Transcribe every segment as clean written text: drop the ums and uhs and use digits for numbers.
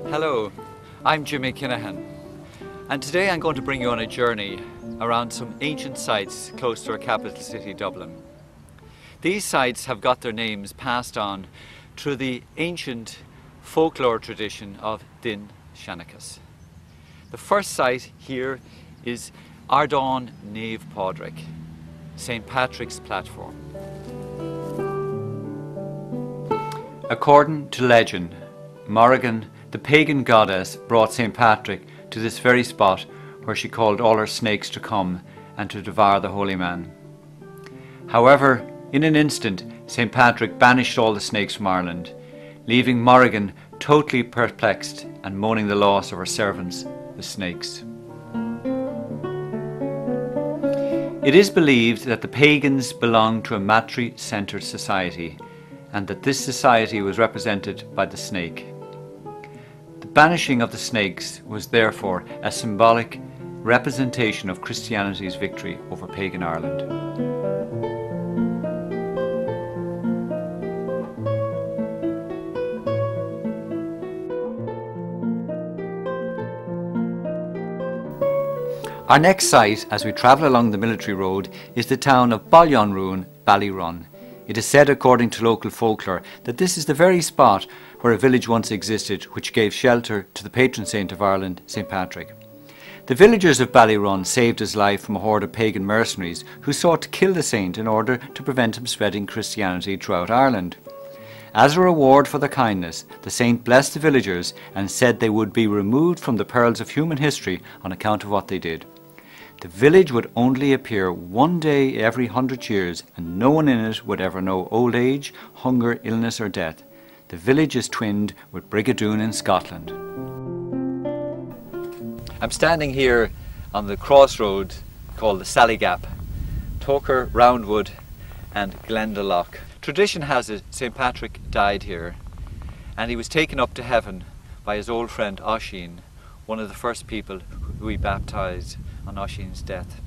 Hello, I'm Jimmy Kinahan, and today I'm going to bring you on a journey around some ancient sites close to our capital city, Dublin. These sites have got their names passed on through the ancient folklore tradition of Din Shanachas. The first site here is Ardán Nave Pádraig, St. Patrick's platform. According to legend, Morrigan, the pagan goddess, brought St. Patrick to this very spot where she called all her snakes to come and to devour the holy man. However, in an instant, St. Patrick banished all the snakes from Ireland, leaving Morrigan totally perplexed and mourning the loss of her servants, the snakes. It is believed that the pagans belonged to a matri-centered society, and that this society was represented by the snake. The banishing of the snakes was therefore a symbolic representation of Christianity's victory over pagan Ireland. Our next site, as we travel along the military road, is the town of Ballyron. It is said, according to local folklore, that this is the very spot where a village once existed which gave shelter to the patron saint of Ireland, St. Patrick. The villagers of Ballyron saved his life from a horde of pagan mercenaries who sought to kill the saint in order to prevent him spreading Christianity throughout Ireland. As a reward for their kindness, the saint blessed the villagers and said they would be removed from the perils of human history on account of what they did. The village would only appear one day every 100 years, and no one in it would ever know old age, hunger, illness or death. The village is twinned with Brigadoon in Scotland. I'm standing here on the crossroad called the Sally Gap, Toker, Roundwood and Glendalough. Tradition has it St. Patrick died here, and he was taken up to heaven by his old friend Oisín, one of the first people who he baptised on Oisín's death.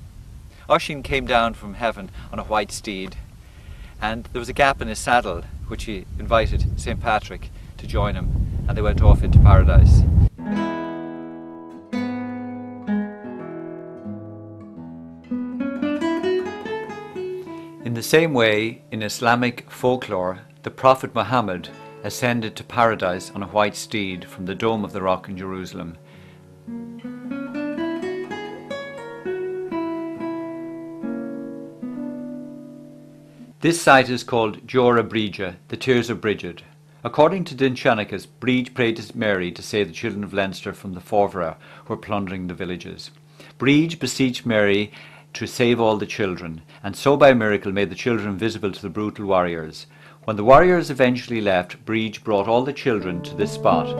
Oisín came down from heaven on a white steed, and there was a gap in his saddle which he invited St. Patrick to join him, and they went off into paradise. In the same way, in Islamic folklore, the Prophet Muhammad ascended to paradise on a white steed from the Dome of the Rock in Jerusalem. This site is called Deora Bríde, the Tears of Bridget. According to Din Shanachas, Bríde prayed to Mary to save the children of Leinster from the Forvera who were plundering the villages. Bríde beseeched Mary to save all the children, and so by miracle made the children invisible to the brutal warriors. When the warriors eventually left, Bríde brought all the children to this spot.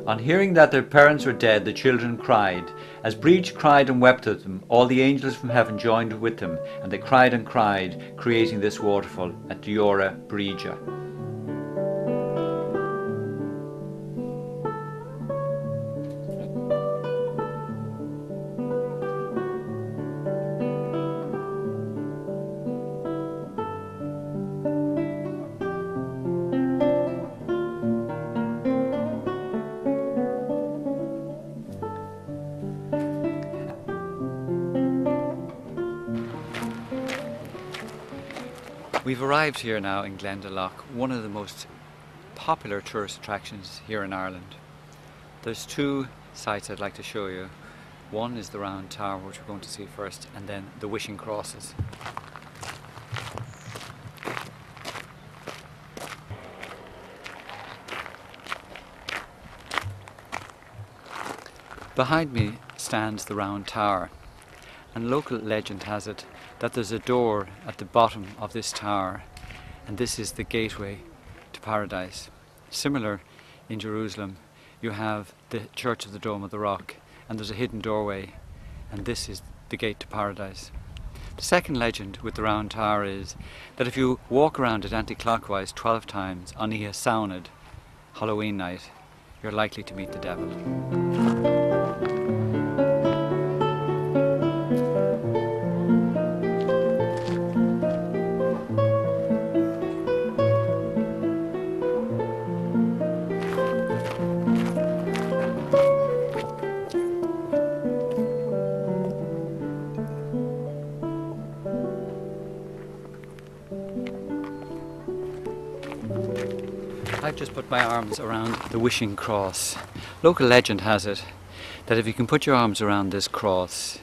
On hearing that their parents were dead, the children cried. As Bríde cried and wept with them, all the angels from heaven joined with them, and they cried and cried, creating this waterfall at Deora Bríde. We've arrived here now in Glendalough, one of the most popular tourist attractions here in Ireland. There's two sites I'd like to show you. One is the Round Tower, which we're going to see first, and then the Wishing Crosses. Behind me stands the Round Tower, and local legend has it that there's a door at the bottom of this tower, and this is the gateway to paradise. Similar in Jerusalem, you have the Church of the Dome of the Rock, and there's a hidden doorway, and this is the gate to paradise. The second legend with the Round Tower is that if you walk around it anti-clockwise 12 times on Ia Saunad, Halloween night, you're likely to meet the devil. just put my arms around the wishing cross. Local legend has it that if you can put your arms around this cross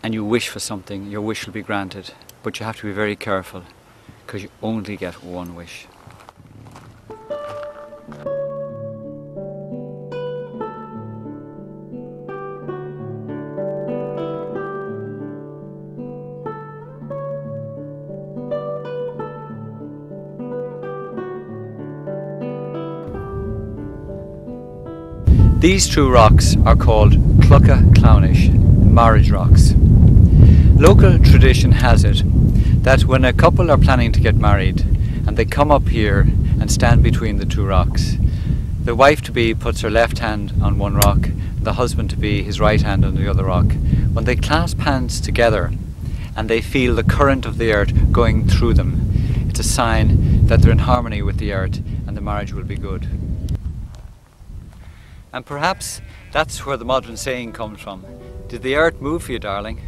and you wish for something, your wish will be granted. But you have to be very careful because you only get one wish. These two rocks are called Clownish, marriage rocks. Local tradition has it that when a couple are planning to get married and they come up here and stand between the two rocks, the wife-to-be puts her left hand on one rock, the husband-to-be his right hand on the other rock. When they clasp hands together and they feel the current of the earth going through them, it's a sign that they're in harmony with the earth and the marriage will be good. And perhaps that's where the modern saying comes from. Did the earth move for you, darling?